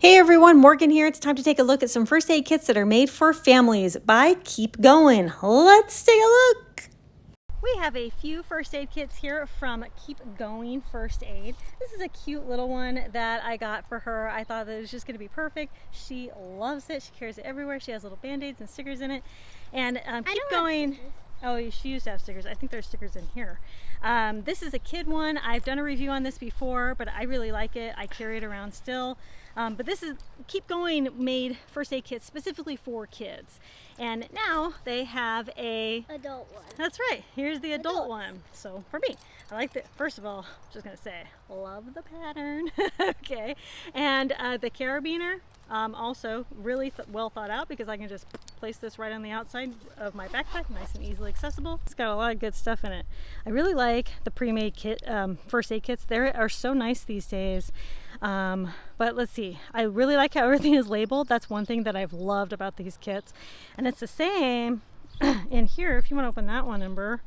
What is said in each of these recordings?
Hey everyone, Morgan here. It's time to take a look at some first aid kits that are made for families by Keep Going. Let's take a look. We have a few first aid kits here from Keep Going First Aid. This is a cute little one that I got for her. I thought that it was just going to be perfect. She loves it. She carries it everywhere. She has little band-aids and stickers in it. And Keep Going. Oh, she used to have stickers. I think there's stickers in here. This is a kid one. I've done a review on this before, but I really like it. I carry it around still. But this is Keep Going made first aid kits specifically for kids. And now they have a adult one. That's right. Here's the adult one. So for me, I like it. First of all, just gonna say, love the pattern. Okay. And the carabiner, also really well thought out because I can just place this right on the outside of my backpack, nice and easily accessible. It's got a lot of good stuff in it. I really like the pre-made kit, first aid kits. They are so nice these days. But let's see, I really like how everything is labeled. That's one thing that I've loved about these kits. And it's the same in here. If you want to open that one, Ember,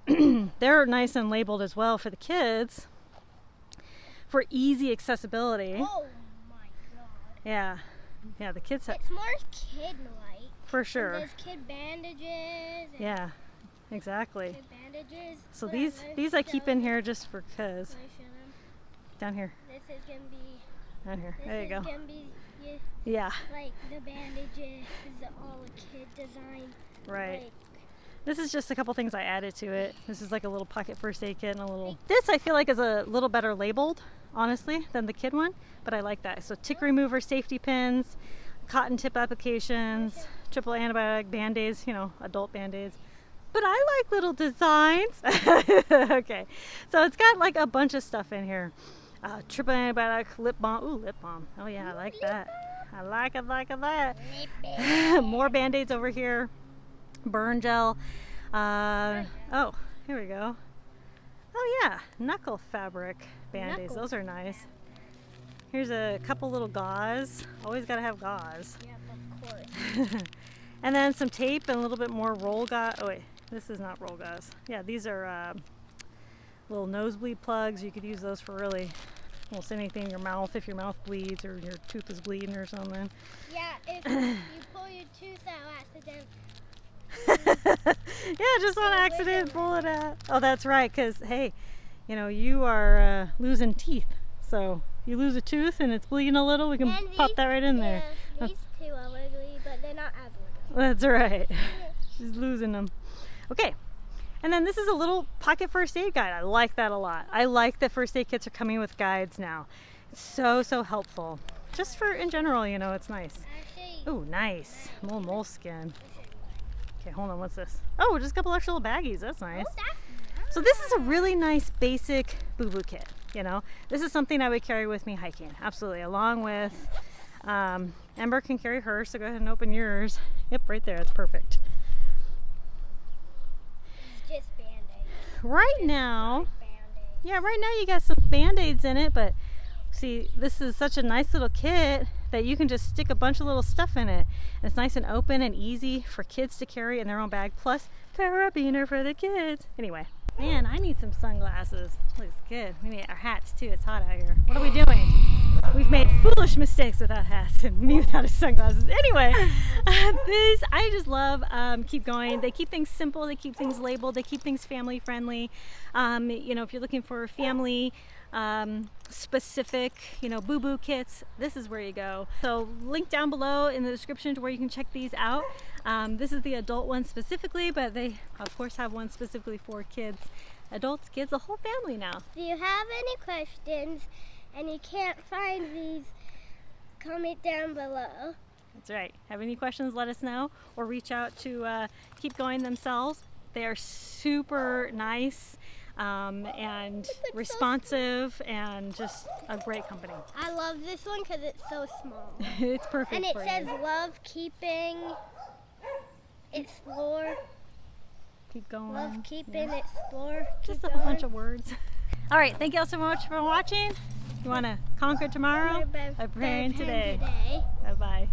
they're nice and labeled as well for the kids for easy accessibility. Oh my god. Yeah, the kids have. It's more kid-like. For sure. And there's kid bandages. And yeah, exactly. Kid bandages. So these I keep in here just for cause. Down here. This is gonna be. Down here. There you go. This is gonna be. Yeah. Like the bandages is all a kid design. Right. Like, this is just a couple things I added to it. This is like a little pocket first aid kit and a little. This I feel like is a little better labeled, honestly, than the kid one, but I like that. So tick remover safety pins, cotton tip applications, triple antibiotic band-aids, adult band-aids. But I like little designs. Okay, so it's got like a bunch of stuff in here. Triple antibiotic lip balm. Ooh, lip balm. Oh yeah, I like that. I like that. More band-aids over here. Burn gel. Oh, here we go. Oh yeah, knuckle fabric band-aids. Those are nice. Here's a couple little gauze. Always gotta have gauze. Yeah, of course. And then some tape and a little bit more roll gauze. Oh wait, this is not roll gauze. Yeah, these are little nosebleed plugs. You could use those for really almost anything in your mouth if your mouth bleeds or your tooth is bleeding or something. Yeah, if you pull your tooth out accidentally. Yeah, just on accident pull it out. Oh, that's right, because hey, you are losing teeth. So you lose a tooth and it's bleeding a little, we can pop that right in there. These two are wiggly, but they're not as wiggly. That's right. She's losing them. Okay. And then this is a little pocket first aid guide. I like that a lot. I like that first aid kits are coming with guides now. It's so helpful. Just for in general, it's nice. Oh, nice. Little moleskin. Okay, hold on. What's this? Oh, just a couple extra little baggies. That's nice. So this is a really nice basic boo-boo kit. This is something I would carry with me hiking. Absolutely. Along with Ember can carry hers. So go ahead and open yours. Yep, right there. It's perfect. Just band-aids. Right now you got some band-aids in it, but see, this is such a nice little kit that you can just stick a bunch of little stuff in it. And it's nice and open and easy for kids to carry in their own bag, plus carabiner for the kids. Anyway, man, I need some sunglasses. Looks good. We need our hats too. It's hot out here. What are we doing? We've made foolish mistakes without hats and me without sunglasses. Anyway, I just love Keep Going. They keep things simple. They keep things labeled. They keep things family friendly. If you're looking for family specific, boo-boo kits, this is where you go. So link down below in the description to where you can check these out. This is the adult one specifically, but they of course have one specifically for kids, adults, kids, the whole family now. If you have any questions and you can't find these, comment down below. That's right. Have any questions, let us know, or reach out to Keep Going themselves. They are super nice and responsive and just a great company. I love this one because it's so small. It's perfect. And it for says you. love keeping, explore. Keep going. Love keeping, explore. Just keep a going. bunch of words. All right. Thank you all so much for watching. You want to conquer tomorrow by preparing today. Bye-bye.